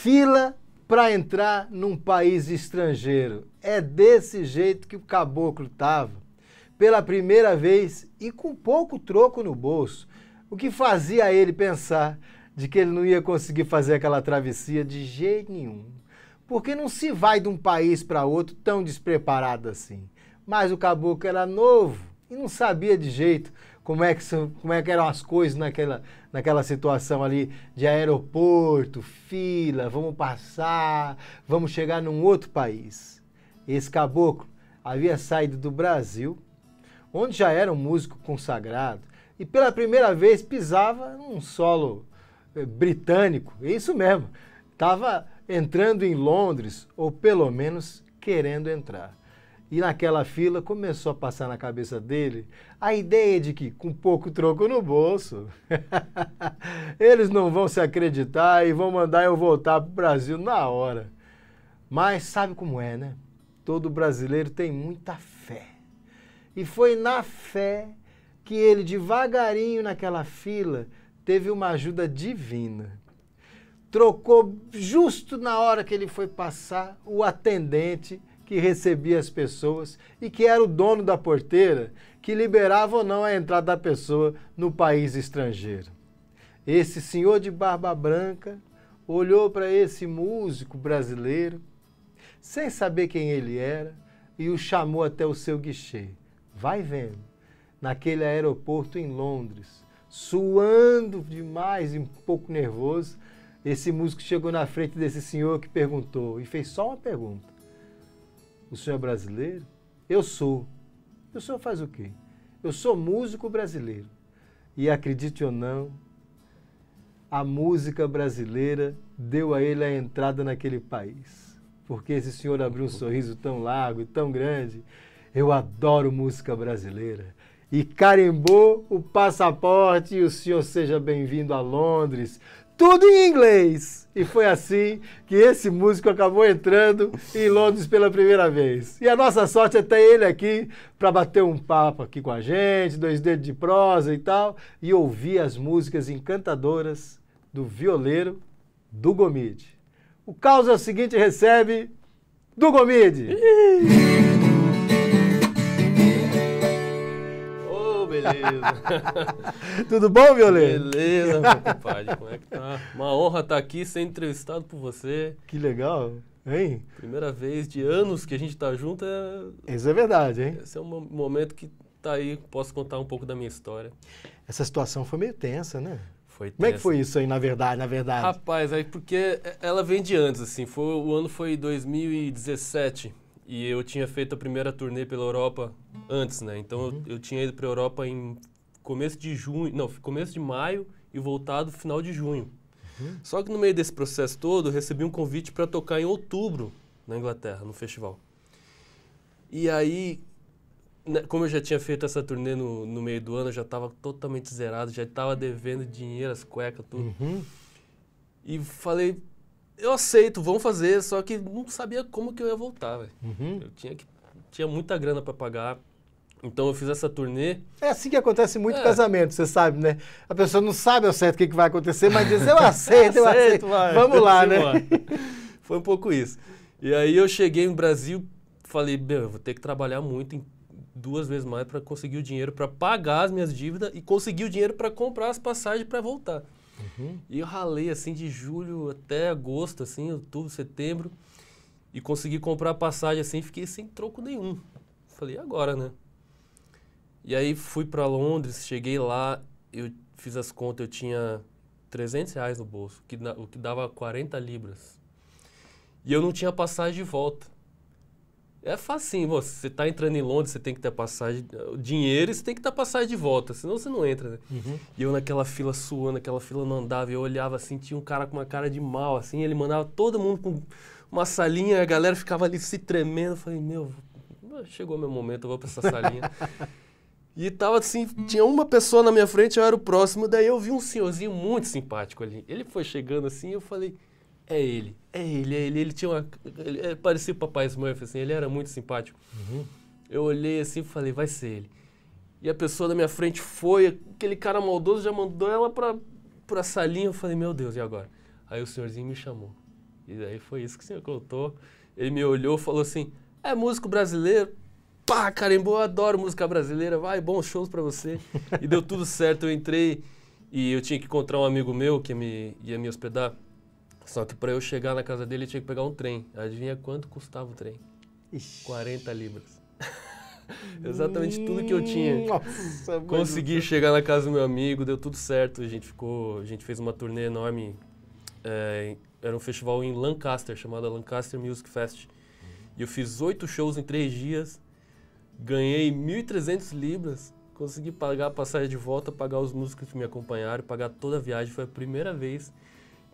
fila para entrar num país estrangeiro. É desse jeito que o caboclo estava. Pela primeira vez e com pouco troco no bolso. O que fazia ele pensar de que ele não ia conseguir fazer aquela travessia de jeito nenhum. Porque não se vai de um país para outro tão despreparado assim. Mas o caboclo era novo e não sabia de jeito como é que eram as coisas naquela situação ali de aeroporto, fila, vamos passar, vamos chegar num outro país. Esse caboclo havia saído do Brasil, onde já era um músico consagrado, e pela primeira vez pisava num solo britânico, é isso mesmo, estava entrando em Londres, ou pelo menos querendo entrar. E naquela fila começou a passar na cabeça dele a ideia de que, com pouco troco no bolso, eles não vão se acreditar e vão mandar eu voltar para o Brasil na hora. Mas sabe como é, né? Todo brasileiro tem muita fé. E foi na fé que ele, devagarinho naquela fila, teve uma ajuda divina. Trocou justo na hora que ele foi passar o atendente que recebia as pessoas e que era o dono da porteira que liberava ou não a entrada da pessoa no país estrangeiro. Esse senhor de barba branca olhou para esse músico brasileiro, sem saber quem ele era, e o chamou até o seu guichê. Vai vendo, naquele aeroporto em Londres, suando demais e um pouco nervoso, esse músico chegou na frente desse senhor que perguntou, e fez só uma pergunta. O senhor é brasileiro? Eu sou. E o senhor faz o quê? Eu sou músico brasileiro. E acredite ou não, a música brasileira deu a ele a entrada naquele país. Porque esse senhor abriu um sorriso tão largo e tão grande. Eu adoro música brasileira. E carimbou o passaporte e o senhor seja bem-vindo a Londres. Tudo em inglês. E foi assim que esse músico acabou entrando em Londres pela primeira vez. E a nossa sorte é ter ele aqui para bater um papo aqui com a gente, 2 dedos de prosa e tal, e ouvir as músicas encantadoras do violeiro do Gomide. O caos é o seguinte, recebe do Gomide. Beleza. Tudo bom, violeiro? Beleza, meu compadre. Como é que tá? Uma honra estar aqui, ser entrevistado por você. Que legal, hein? Primeira vez de anos que a gente tá junto. Isso é verdade, hein? Esse é um momento que tá aí, posso contar um pouco da minha história. Essa situação foi meio tensa, né? Foi tensa. Como é que foi isso aí, na verdade? Rapaz, aí porque ela vem de antes, assim. O ano foi 2017. E eu tinha feito a primeira turnê pela Europa antes, né? Então eu tinha ido para a Europa em começo de maio e voltado final de junho. Só que no meio desse processo todo, eu recebi um convite para tocar em outubro na Inglaterra, no festival. E aí, né, como eu já tinha feito essa turnê no meio do ano, eu já estava totalmente zerado, já estava devendo dinheiro, as cuecas, tudo. E falei, eu aceito, vamos fazer, só que não sabia como que eu ia voltar, velho. Eu tinha muita grana para pagar, então eu fiz essa turnê. É assim que acontece muito em casamento, você sabe, né? A pessoa não sabe ao certo o que vai acontecer, mas diz, eu aceito, vai. Vamos lá, né? Foi um pouco isso. E aí eu cheguei no Brasil, falei, meu, eu vou ter que trabalhar muito, 2 vezes mais para conseguir o dinheiro para pagar as minhas dívidas e conseguir o dinheiro para comprar as passagens para voltar. E eu ralei, assim, de julho até agosto, assim, outubro, setembro, e consegui comprar a passagem, assim, fiquei sem troco nenhum. Falei, e agora, né? E aí fui para Londres, cheguei lá, eu fiz as contas, eu tinha R$300 no bolso, o que dava 40 libras. E eu não tinha passagem de volta. É facinho, você tá entrando em Londres, você tem que ter passagem, dinheiro e você tem que ter passagem de volta, senão você não entra, né? E eu naquela fila suando, aquela fila não andava, eu olhava assim, tinha um cara com uma cara de mal, assim, ele mandava todo mundo com uma salinha, a galera ficava ali se tremendo, eu falei, meu, chegou meu momento, eu vou pra essa salinha. E tava assim, tinha uma pessoa na minha frente, eu era o próximo, daí eu vi um senhorzinho muito simpático ali, ele foi chegando assim, eu falei... É ele. Ele tinha ele parecia o Papai Smurf, assim, ele era muito simpático. Eu olhei assim e falei, vai ser ele. E a pessoa da minha frente foi, aquele cara maldoso já mandou ela pra salinha, eu falei, meu Deus, e agora? Aí o senhorzinho me chamou. E daí foi isso que o senhor contou. Ele me olhou e falou assim, é músico brasileiro? Pá, carimbou, eu adoro música brasileira, vai, bons shows pra você. E deu tudo certo, eu entrei e eu tinha que encontrar um amigo meu que ia me hospedar. Só que pra eu chegar na casa dele, eu tinha que pegar um trem. Adivinha quanto custava o trem? Ixi. 40 libras. Exatamente tudo que eu tinha. Nossa, Consegui chegar na casa do meu amigo, deu tudo certo. A gente fez uma turnê enorme. Era um festival em Lancaster, chamado Lancaster Music Fest. E eu fiz 8 shows em 3 dias. Ganhei 1.300 libras. Consegui pagar a passagem de volta, pagar os músicos que me acompanharam, pagar toda a viagem. Foi a primeira vez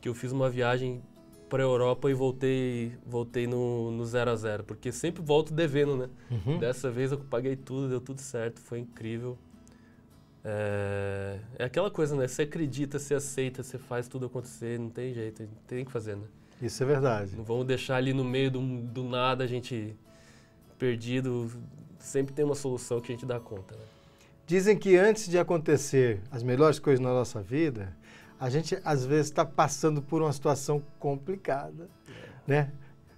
que eu fiz uma viagem para a Europa e voltei no 0 a 0, porque sempre volto devendo, né? Uhum. Dessa vez eu paguei tudo, deu tudo certo, foi incrível. É aquela coisa, né? Você acredita, você aceita, você faz tudo acontecer, não tem jeito, tem que fazer, né? Isso é verdade. Não vamos deixar ali no meio do nada a gente perdido, sempre tem uma solução que a gente dá conta, né? Dizem que antes de acontecer as melhores coisas na nossa vida, a gente às vezes está passando por uma situação complicada, né?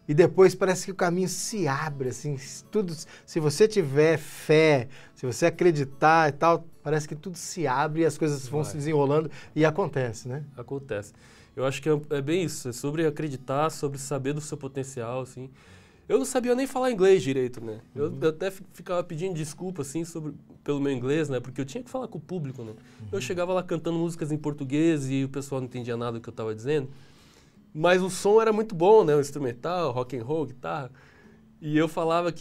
E depois parece que o caminho se abre, assim, tudo, se você tiver fé, se você acreditar e tal, parece que tudo se abre e as coisas vão se desenrolando e acontece, né? Acontece. Eu acho que é bem isso, é sobre acreditar, sobre saber do seu potencial, assim. Eu não sabia nem falar inglês direito, né? Eu até ficava pedindo desculpa, assim, pelo meu inglês, né? Porque eu tinha que falar com o público, né? Eu chegava lá cantando músicas em português e o pessoal não entendia nada do que eu estava dizendo. Mas o som era muito bom, né? O instrumental, rock and roll, guitarra. E eu falava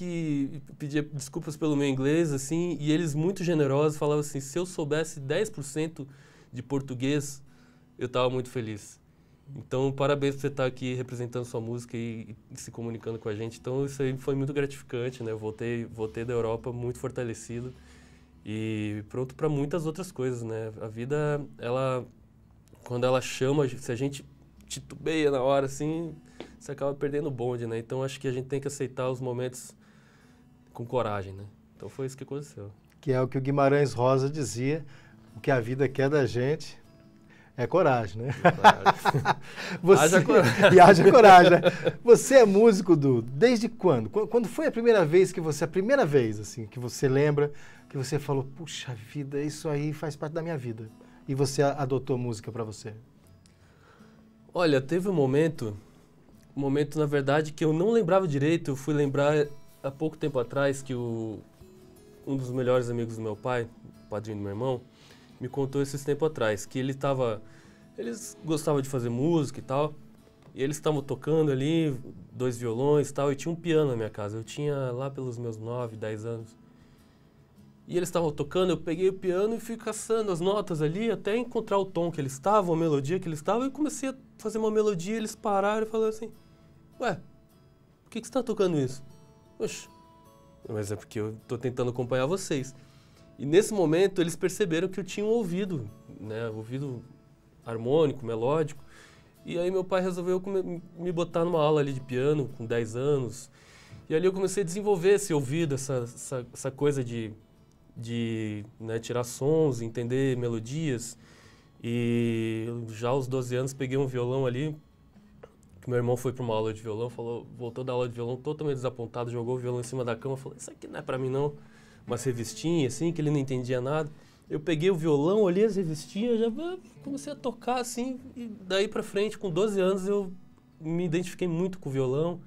pedia desculpas pelo meu inglês, assim, e eles muito generosos falavam assim, se eu soubesse 10% de português, eu estava muito feliz. Então, parabéns por você estar aqui representando sua música e se comunicando com a gente. Então, isso aí foi muito gratificante, né? Eu voltei da Europa muito fortalecido e pronto para muitas outras coisas, né? A vida, quando ela chama, se a gente titubeia na hora, assim, você acaba perdendo o bonde, né? Então, acho que a gente tem que aceitar os momentos com coragem, né? Então, foi isso que aconteceu. Que é o que o Guimarães Rosa dizia, o que a vida quer da gente é coragem, né? Haja coragem. E haja coragem, né? Você é músico, desde quando? Quando foi a primeira vez, assim, que você lembra, que você falou, puxa vida, isso aí faz parte da minha vida, e você adotou música para você? Olha, teve um momento, na verdade, que eu não lembrava direito. Eu fui lembrar há pouco tempo atrás que um dos melhores amigos do meu pai, o padrinho do meu irmão, me contou esses tempos atrás, que eles gostavam de fazer música e tal, e eles estavam tocando ali, 2 violões e tal, e tinha um piano na minha casa. Eu tinha lá pelos meus 9, 10 anos. E eles estavam tocando, eu peguei o piano e fui caçando as notas ali, até encontrar o tom que eles estavam, a melodia que eles estavam, e comecei a fazer uma melodia, eles pararam e falaram assim, ué, por que você está tocando isso? Oxe, mas é porque eu estou tentando acompanhar vocês. E nesse momento eles perceberam que eu tinha um ouvido, né, ouvido harmônico, melódico. E aí meu pai resolveu me botar numa aula ali de piano com 10 anos. E ali eu comecei a desenvolver esse ouvido, essa coisa de né, tirar sons, entender melodias. E já aos 12 anos peguei um violão ali. Meu irmão foi para uma aula de violão, voltou da aula de violão totalmente desapontado, jogou o violão em cima da cama, falou, isso aqui não é para mim não. Umas revistinhas, assim, que ele não entendia nada. Eu peguei o violão, olhei as revistinhas, já comecei a tocar, assim, e daí pra frente, com 12 anos, eu me identifiquei muito com o violão,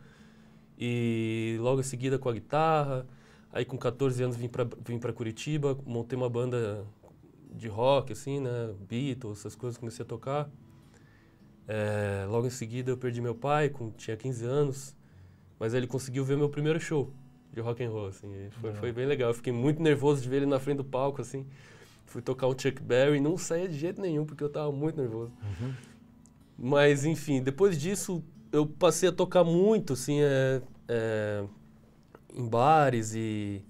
e logo em seguida com a guitarra. Aí com 14 anos vim pra Curitiba, montei uma banda de rock, assim, né, Beatles, essas coisas, comecei a tocar. Logo em seguida eu perdi meu pai, tinha 15 anos, mas ele conseguiu ver meu primeiro show de rock and roll, assim, foi bem legal. Eu fiquei muito nervoso de ver ele na frente do palco, assim. Fui tocar um Chuck Berry e não saía de jeito nenhum, porque eu tava muito nervoso. Uhum. Mas, enfim, depois disso, eu passei a tocar muito, assim, em bares e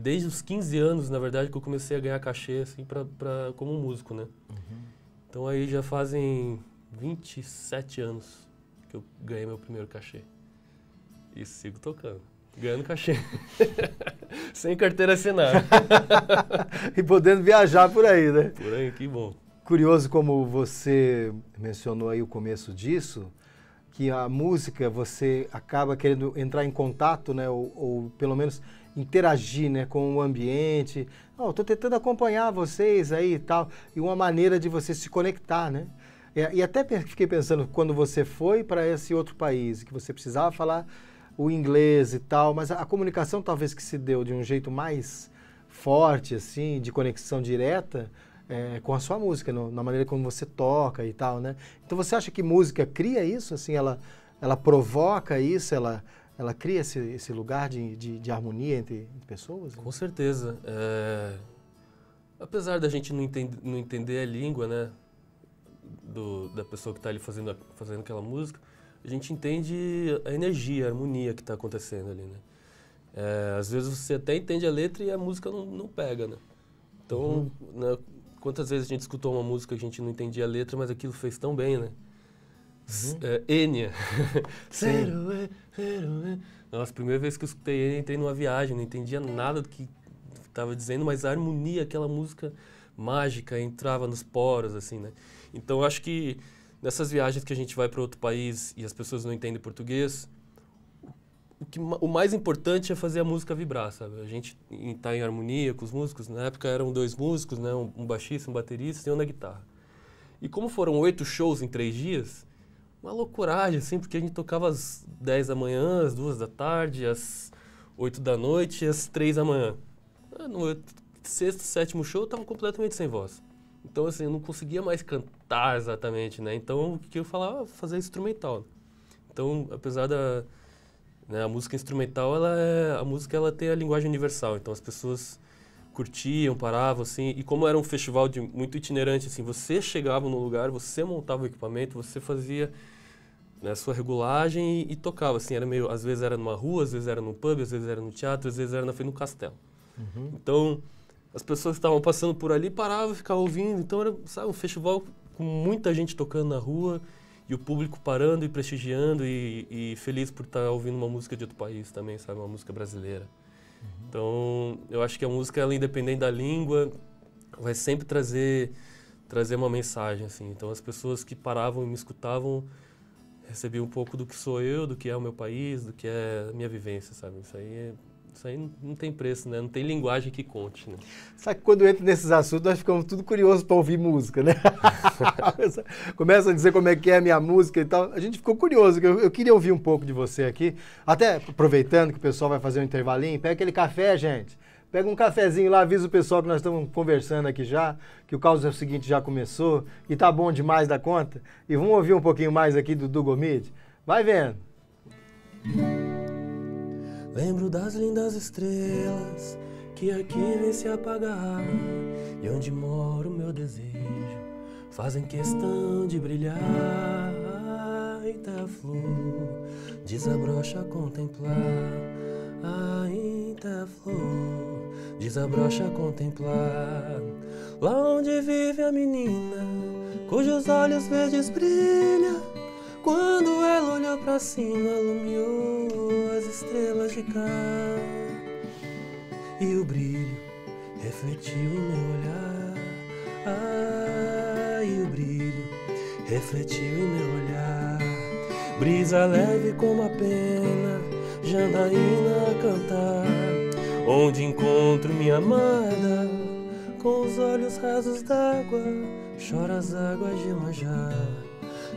desde os 15 anos, na verdade, que eu comecei a ganhar cachê, assim, como músico, né? Uhum. Então, aí já fazem 27 anos que eu ganhei meu primeiro cachê. E sigo tocando. Ganhando cachê. Sem carteira assinada. E podendo viajar por aí, né? Por aí, que bom. Curioso como você mencionou aí o começo disso, que a música você acaba querendo entrar em contato, né, ou pelo menos interagir, né, com o ambiente. Estou tentando acompanhar vocês aí e tal, e uma maneira de você se conectar, né? E até fiquei pensando, quando você foi para esse outro país, que você precisava falar o inglês e tal, mas a comunicação talvez que se deu de um jeito mais forte, assim, de conexão direta, com a sua música, na maneira como você toca e tal, né? Então você acha que música cria isso, assim, ela provoca isso, ela cria esse lugar de harmonia entre pessoas? Né? Com certeza. Apesar da gente não entender a língua, né, da pessoa que está ali fazendo aquela música, a gente entende a energia, a harmonia que está acontecendo ali, né? Às vezes você até entende a letra e a música não pega, né? Então, né, quantas vezes a gente escutou uma música que a gente não entendia a letra, mas aquilo fez tão bem, né? Enya. Nossa, a primeira vez que eu escutei Enya, entrei numa viagem, não entendia nada do que estava dizendo, mas a harmonia, aquela música mágica, entrava nos poros, assim, né? Então, eu acho que nessas viagens que a gente vai para outro país e as pessoas não entendem português, o mais importante é fazer a música vibrar, sabe? A gente tá em harmonia com os músicos. Na época eram 2 músicos, né? Um baixista, um baterista e um na guitarra. E como foram 8 shows em 3 dias, uma loucuragem, assim, porque a gente tocava às 10 da manhã, às 2 da tarde, às 8 da noite e às 3 da manhã. No 6º, 7º show eu tava completamente sem voz. Então, assim, eu não conseguia mais cantar exatamente, né? Então, o que eu falava? Fazer instrumental. Então, apesar né, a música instrumental, a música ela tem a linguagem universal. Então, as pessoas curtiam, paravam, assim. E como era um festival muito itinerante, assim, você chegava no lugar, você montava o equipamento, você fazia, né, a sua regulagem e tocava, assim. Era meio, às vezes era numa rua, às vezes era num pub, às vezes era no teatro, às vezes era na frente do castelo. Então, as pessoas que estavam passando por ali paravam, ficavam ouvindo. Então, era, sabe, um festival com muita gente tocando na rua e o público parando e prestigiando e feliz por estar ouvindo uma música de outro país também, sabe? Uma música brasileira. Então, eu acho que a música, ela, independente da língua, vai sempre trazer uma mensagem, assim. Então, as pessoas que paravam e me escutavam recebiam um pouco do que sou eu, do que é o meu país, do que é a minha vivência, sabe? Isso aí não tem preço, né? Não tem linguagem que conte, né? Sabe que quando entra nesses assuntos, nós ficamos tudo curiosos para ouvir música, né? Começa a dizer como é que é a minha música e tal. A gente ficou curioso, eu queria ouvir um pouco de você aqui. Até aproveitando que o pessoal vai fazer um intervalinho, pega aquele café, gente. Pega um cafezinho lá, avisa o pessoal que nós estamos conversando aqui já, que o Causa é o Seguinte já começou e tá bom demais da conta. E vamos ouvir um pouquinho mais aqui do Dugomid? Vai vendo. Lembro das lindas estrelas que aqui vem se apagar, e onde mora o meu desejo fazem questão de brilhar. Ainda a flor desabrocha a contemplar, ainda a flor desabrocha a contemplar. Lá onde vive a menina cujos olhos verdes brilham, quando ela olhou pra cima, iluminou as estrelas de cá. E o brilho refletiu em meu olhar. E o brilho refletiu em meu olhar. Brisa leve como a pena, Janaína a cantar. Onde encontro minha amada, com os olhos rasos d'água, chora as águas de Manjá.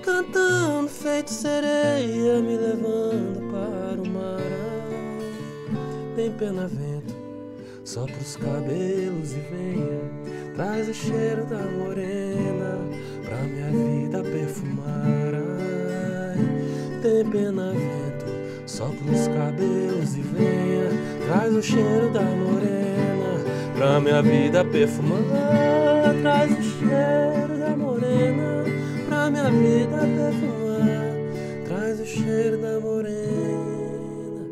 Cantando feito sereia, me levando para o mar. Tem pena vento, sopra os cabelos e venha, traz o cheiro da morena pra minha vida perfumar. Tem pena vento, sopra os cabelos e venha, traz o cheiro da morena pra minha vida perfumar. Traz o cheiro da morena pra minha vida perfumar, traz o cheiro da morena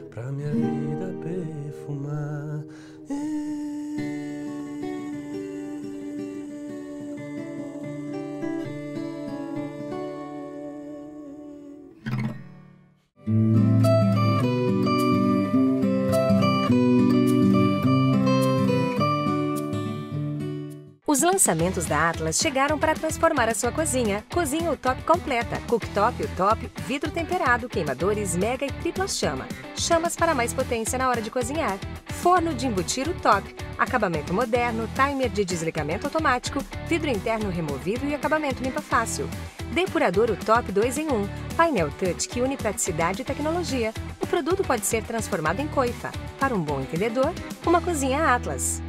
pra minha vida perfumar. Os lançamentos da Atlas chegaram para transformar a sua cozinha. Cozinha UTOP completa, cooktop UTOP, vidro temperado, queimadores mega e tripla chama. Chamas para mais potência na hora de cozinhar. Forno de embutir UTOP, acabamento moderno, timer de desligamento automático, vidro interno removível e acabamento limpa fácil. Depurador UTOP 2 em 1, painel touch que une praticidade e tecnologia. O produto pode ser transformado em coifa. Para um bom entendedor, uma cozinha Atlas.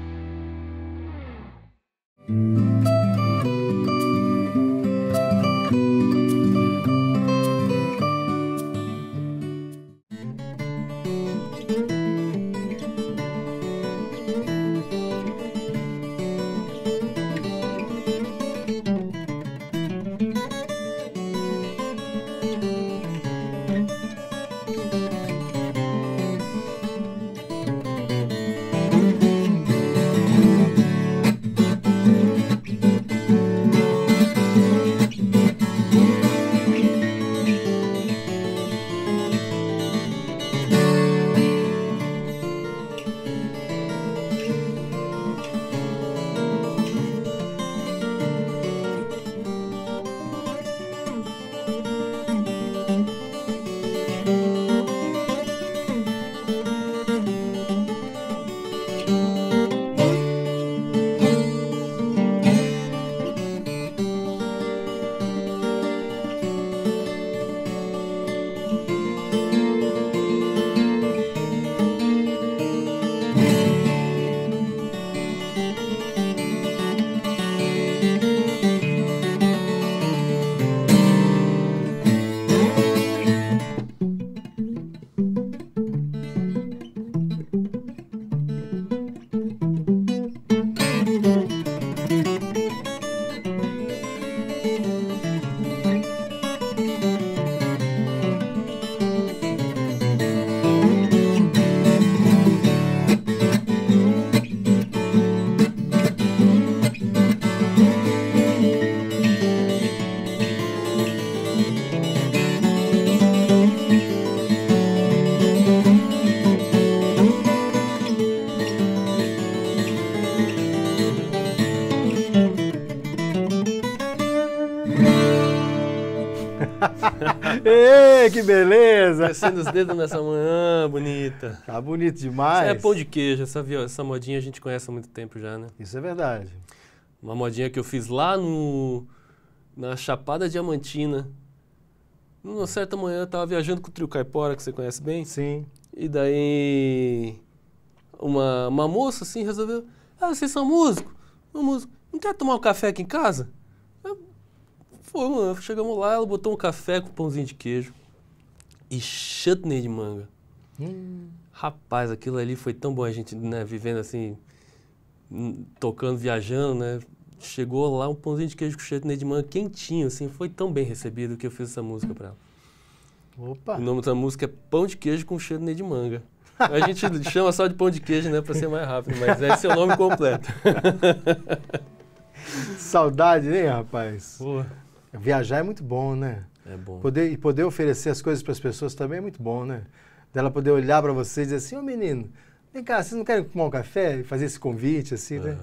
Ei, que beleza! Crescendo os dedos nessa manhã bonita. Tá bonito demais. Isso é pão de queijo, essa modinha a gente conhece há muito tempo já, né? Isso é verdade. Uma modinha que eu fiz lá na Chapada Diamantina. Numa certa manhã eu tava viajando com o Trio Caipora, que você conhece bem. Sim. E daí uma moça assim resolveu, vocês são músicos? Um músico, não quer tomar um café aqui em casa? Chegamos lá, ela botou um café com pãozinho de queijo e chutney de manga. Rapaz, aquilo ali foi tão bom, a gente, né, vivendo assim, tocando, viajando, né? Chegou lá um pãozinho de queijo com chutney de manga quentinho, assim, foi tão bem recebido que eu fiz essa música pra ela. Opa! O nome da música é Pão de Queijo com chutney de manga. A gente chama só de pão de queijo, né, pra ser mais rápido, mas esse é o nome completo. Saudade, hein, rapaz? Pô. Viajar é muito bom, né? É bom. Poder oferecer as coisas para as pessoas também é muito bom, né? Dela poder olhar para você e dizer assim, ô menino, vem cá, vocês não querem tomar um café? E fazer esse convite, assim, né?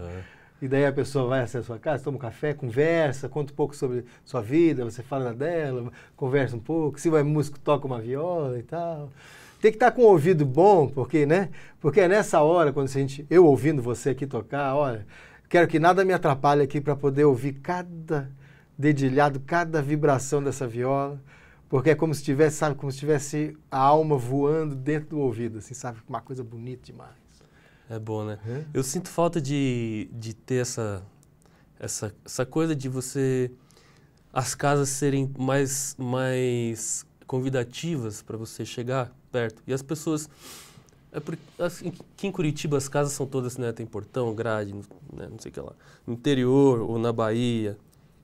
E daí a pessoa vai até a sua casa, toma um café, conversa, conta um pouco sobre sua vida, você fala dela, conversa um pouco, se vai músico, toca uma viola e tal. Tem que estar com o ouvido bom, porque, né? Porque é nessa hora, quando eu ouvindo você aqui tocar, olha, quero que nada me atrapalhe aqui para poder ouvir cada dedilhado, cada vibração dessa viola, porque é como se tivesse, sabe, como se tivesse a alma voando dentro do ouvido, assim, sabe? Uma coisa bonita demais. É bom, né? Eu sinto falta de ter essa coisa de você... As casas serem mais convidativas para você chegar perto. E as pessoas... assim, aqui em Curitiba as casas são todas, né? Tem portão, grade, né, não sei o que lá. No interior ou na Bahia...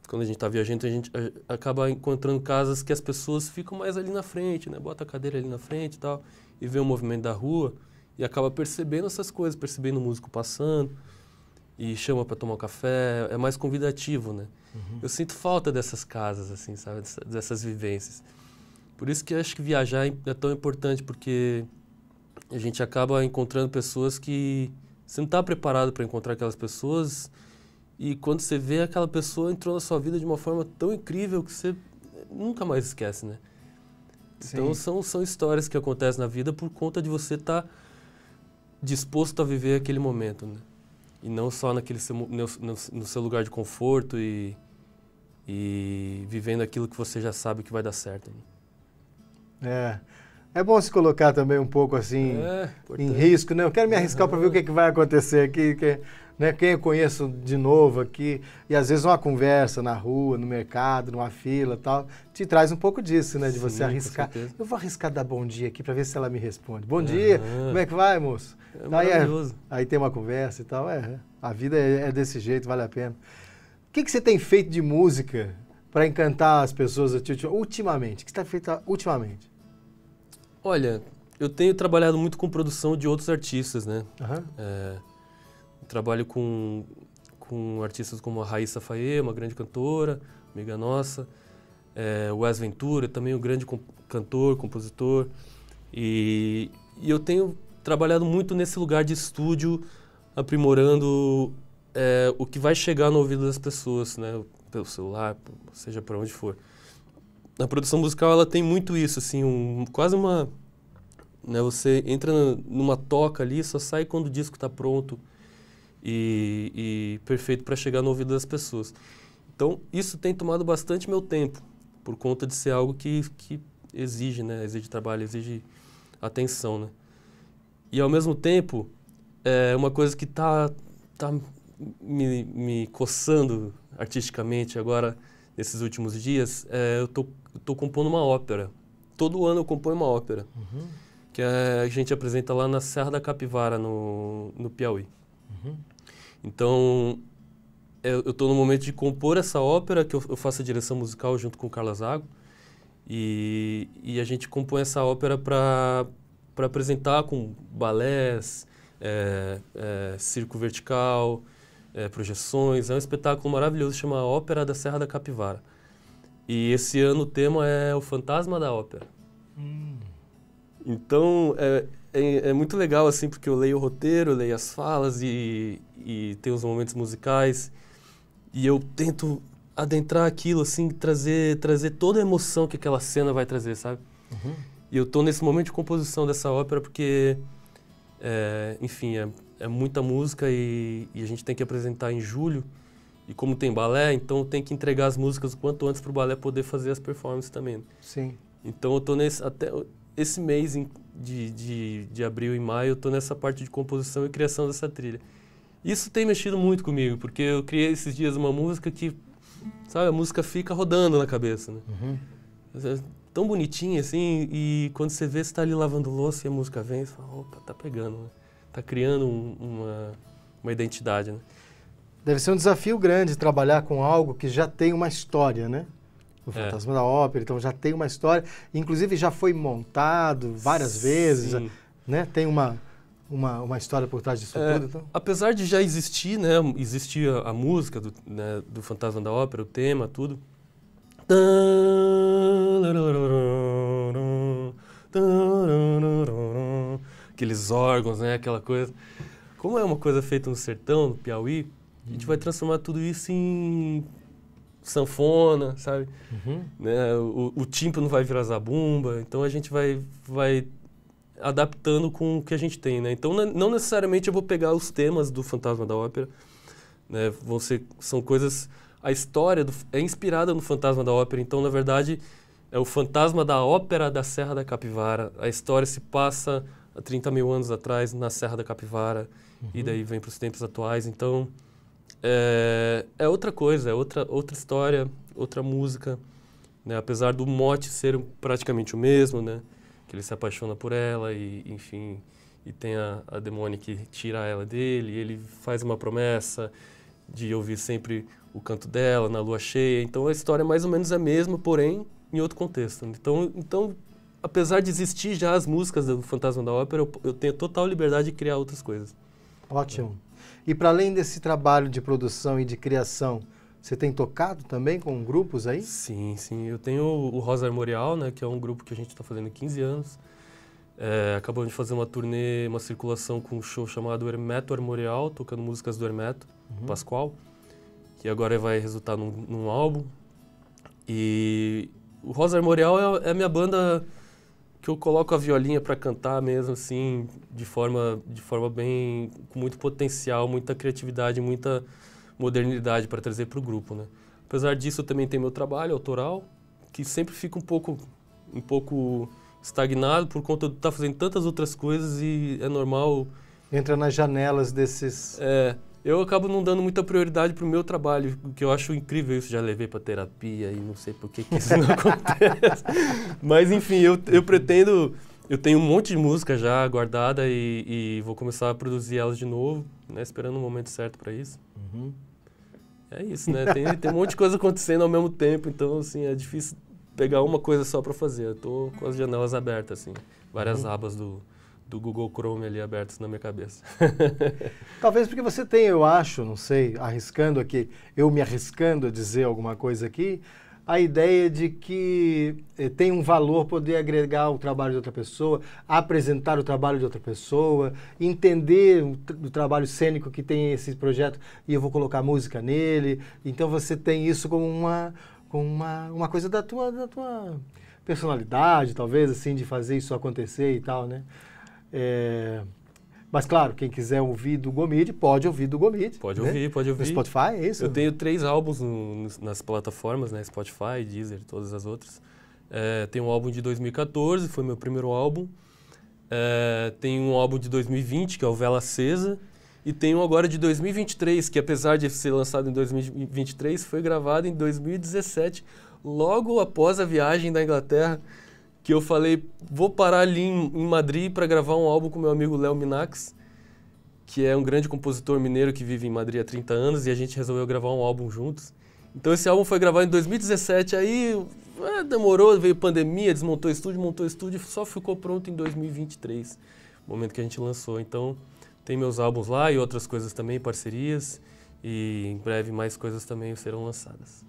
Quando a gente está viajando, a gente acaba encontrando casas que as pessoas ficam mais ali na frente, né? Bota a cadeira ali na frente e tal, e vê o movimento da rua, e acaba percebendo essas coisas, percebendo o músico passando, e chama para tomar um café, é mais convidativo, né? Eu sinto falta dessas casas, assim, sabe? Dessas vivências. Por isso que eu acho que viajar é tão importante, porque a gente acaba encontrando pessoas que você não está preparado para encontrar aquelas pessoas. e quando você vê, aquela pessoa entrou na sua vida de uma forma tão incrível que você nunca mais esquece, né? Então são histórias que acontecem na vida por conta de você estar disposto a viver aquele momento, né? E não só no seu lugar de conforto e vivendo aquilo que você já sabe que vai dar certo, né? É bom se colocar também um pouco assim em risco, né? Eu quero me arriscar para ver o que vai acontecer aqui, né? Quem eu conheço de novo aqui, e às vezes uma conversa na rua, no mercado, numa fila e tal, te traz um pouco disso, né? De você arriscar. Eu vou arriscar dar bom dia aqui para ver se ela me responde. Bom dia, como é que vai, moço? É maravilhoso. Aí tem uma conversa e tal. A vida é desse jeito, vale a pena. O que você tem feito de música para encantar as pessoas ultimamente? O que você está feito ultimamente? Olha, eu tenho trabalhado muito com produção de outros artistas, né? Trabalho com artistas como a Raíssa Faye, uma grande cantora, amiga nossa, o Wes Ventura, também um grande cantor, compositor. E eu tenho trabalhado muito nesse lugar de estúdio, aprimorando o que vai chegar no ouvido das pessoas, né? Pelo celular, seja por onde for. A produção musical, ela tem muito isso, assim, quase uma... Né, você entra numa toca ali, só sai quando o disco está pronto e perfeito para chegar no ouvido das pessoas. Então, isso tem tomado bastante meu tempo, por conta de ser algo que exige, né? Exige trabalho, exige atenção, né? E, ao mesmo tempo, uma coisa que tá me coçando artisticamente agora, nesses últimos dias, eu tô compondo uma ópera. Todo ano eu componho uma ópera, que a gente apresenta lá na Serra da Capivara, no Piauí. Então, eu estou no momento de compor essa ópera, que eu faço a direção musical junto com o Carlos Zago, e a gente compõe essa ópera para apresentar com balés, circo vertical, projeções. É um espetáculo maravilhoso, chama Ópera da Serra da Capivara. E esse ano o tema é o Fantasma da Ópera. Então, é muito legal, assim, porque eu leio o roteiro, leio as falas e tem os momentos musicais. E eu tento adentrar aquilo, assim, trazer toda a emoção que aquela cena vai trazer, sabe? E eu tô nesse momento de composição dessa ópera porque, enfim, é muita música e a gente tem que apresentar em julho. E como tem balé, então tem que entregar as músicas o quanto antes para o balé poder fazer as performances também. Sim. Então eu tô até esse mês de abril e maio, eu tô nessa parte de composição e criação dessa trilha. Isso tem mexido muito comigo, porque eu criei esses dias uma música que, sabe, a música fica rodando na cabeça, né? É tão bonitinha assim, e quando você vê, você tá ali lavando louça e a música vem, você fala, opa, tá pegando, né? Tá criando uma identidade, né? Deve ser um desafio grande trabalhar com algo que já tem uma história, né? O Fantasma da Ópera, então já tem uma história, inclusive já foi montado várias vezes, né? Tem uma história por trás disso tudo, então? Apesar de já existir, né? Existia a música do Fantasma da Ópera, o tema, tudo. Aqueles órgãos, né? Aquela coisa. Como é uma coisa feita no sertão, no Piauí, a gente vai transformar tudo isso em sanfona, sabe? Né? O tímpano vai virar zabumba, então a gente vai adaptando com o que a gente tem, né? Então não necessariamente eu vou pegar os temas do Fantasma da Ópera, né? São coisas... A história é inspirada no Fantasma da Ópera, então na verdade é o Fantasma da Ópera da Serra da Capivara. A história se passa há 30 mil anos atrás na Serra da Capivara e daí vem para os tempos atuais, então... É outra coisa, é outra história, outra música, né? Apesar do mote ser praticamente o mesmo, né? Que ele se apaixona por ela e, enfim, e tem a demônia que tira ela dele, e ele faz uma promessa de ouvir sempre o canto dela na lua cheia. Então a história mais ou menos é a mesma, porém em outro contexto. Então apesar de existir já as músicas do Fantasma da Ópera, eu tenho total liberdade de criar outras coisas. Ótimo. E para além desse trabalho de produção e de criação, você tem tocado também com grupos aí? Sim. Eu tenho o Rosa Armorial, né, que é um grupo que a gente está fazendo há 15 anos. Acabamos de fazer uma turnê, uma circulação com um show chamado Hermeto Armorial, tocando músicas do Hermeto, Pascoal. que agora vai resultar num álbum. E o Rosa Armorial é a minha banda que eu coloco a violinha para cantar mesmo, assim, de forma bem... com muito potencial, muita criatividade, muita modernidade para trazer para o grupo, né? Apesar disso, eu também tenho meu trabalho autoral, que sempre fica um pouco estagnado por conta de estar fazendo tantas outras coisas e é normal... Entra nas janelas desses... Eu acabo não dando muita prioridade pro meu trabalho, o que eu acho incrível isso, já levei para terapia e não sei por que isso não acontece. Mas enfim, eu pretendo, eu tenho um monte de música já guardada e vou começar a produzir elas de novo, né, esperando o momento certo para isso. Uhum. É isso, né, tem um monte de coisa acontecendo ao mesmo tempo, então assim, é difícil pegar uma coisa só para fazer. Eu tô com as janelas abertas, assim, várias abas do Google Chrome ali abertos na minha cabeça. Talvez porque você tem, eu acho, não sei, arriscando aqui, eu me arriscando a dizer alguma coisa aqui, a ideia de que tem um valor poder agregar o trabalho de outra pessoa, apresentar o trabalho de outra pessoa, entender o trabalho cênico que tem esse projeto e eu vou colocar música nele. Então você tem isso como uma coisa da tua personalidade, talvez, assim, de fazer isso acontecer e tal, né? Mas claro, quem quiser ouvir do Gomide, pode ouvir do Gomide. Pode né? ouvir. No Spotify, é isso? Eu tenho 3 álbuns nas plataformas, né? Spotify, Deezer, todas as outras. Tem um álbum de 2014, foi meu primeiro álbum. Tem um álbum de 2020, que é o Vela Acesa. E tem um agora de 2023, que apesar de ser lançado em 2023, foi gravado em 2017, logo após a viagem da Inglaterra, que eu falei, vou parar ali em Madrid para gravar um álbum com meu amigo Léo Minax, que é um grande compositor mineiro que vive em Madrid há 30 anos, e a gente resolveu gravar um álbum juntos. Então esse álbum foi gravado em 2017, aí demorou, veio pandemia, desmontou o estúdio, montou o estúdio, só ficou pronto em 2023, momento que a gente lançou. Então tem meus álbuns lá e outras coisas também, parcerias, e em breve mais coisas também serão lançadas.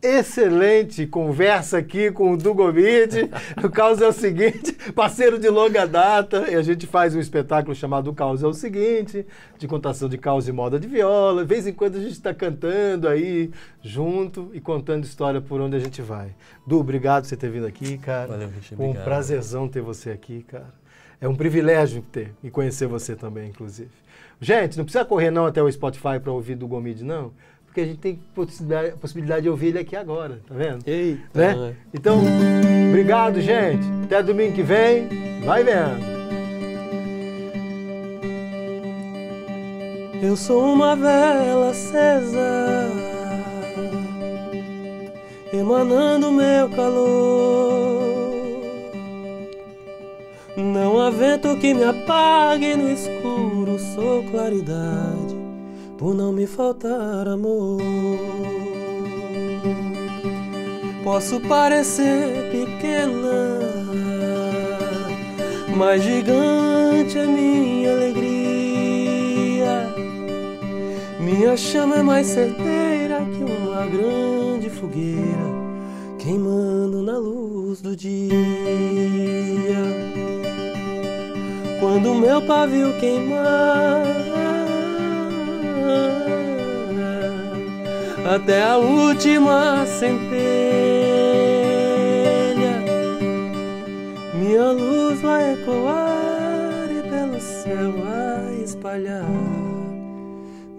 Excelente conversa aqui com o Du Gomide. O caos é o seguinte, parceiro de longa data, e a gente faz um espetáculo chamado O Caos é o Seguinte, de contação de caos e moda de viola. De vez em quando a gente está cantando aí junto e contando história por onde a gente vai. Du, obrigado por você ter vindo aqui, cara. Valeu, Richard, Foi um obrigado. prazerzão ter você aqui, cara. É um privilégio ter e conhecer você também, inclusive. Gente, não precisa correr não até o Spotify para ouvir do Gomide, não. Porque a gente tem possibilidade de ouvir ele aqui agora, tá vendo? Eita, né? Então, obrigado, gente. Até domingo que vem. Vai vendo. Eu sou uma vela acesa, emanando meu calor. Não há vento que me apague no escuro, sou claridade, por não me faltar amor. Posso parecer pequena, mas gigante é minha alegria. Minha chama é mais certeira que uma grande fogueira, queimando na luz do dia. Quando meu pavio queimar, até a última centelha, minha luz vai ecoar e pelo céu vai espalhar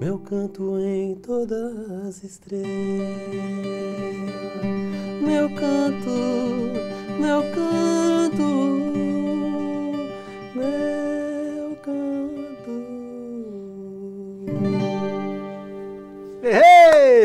meu canto em todas as estrelas. Meu canto, meu canto, meu canto. Ei!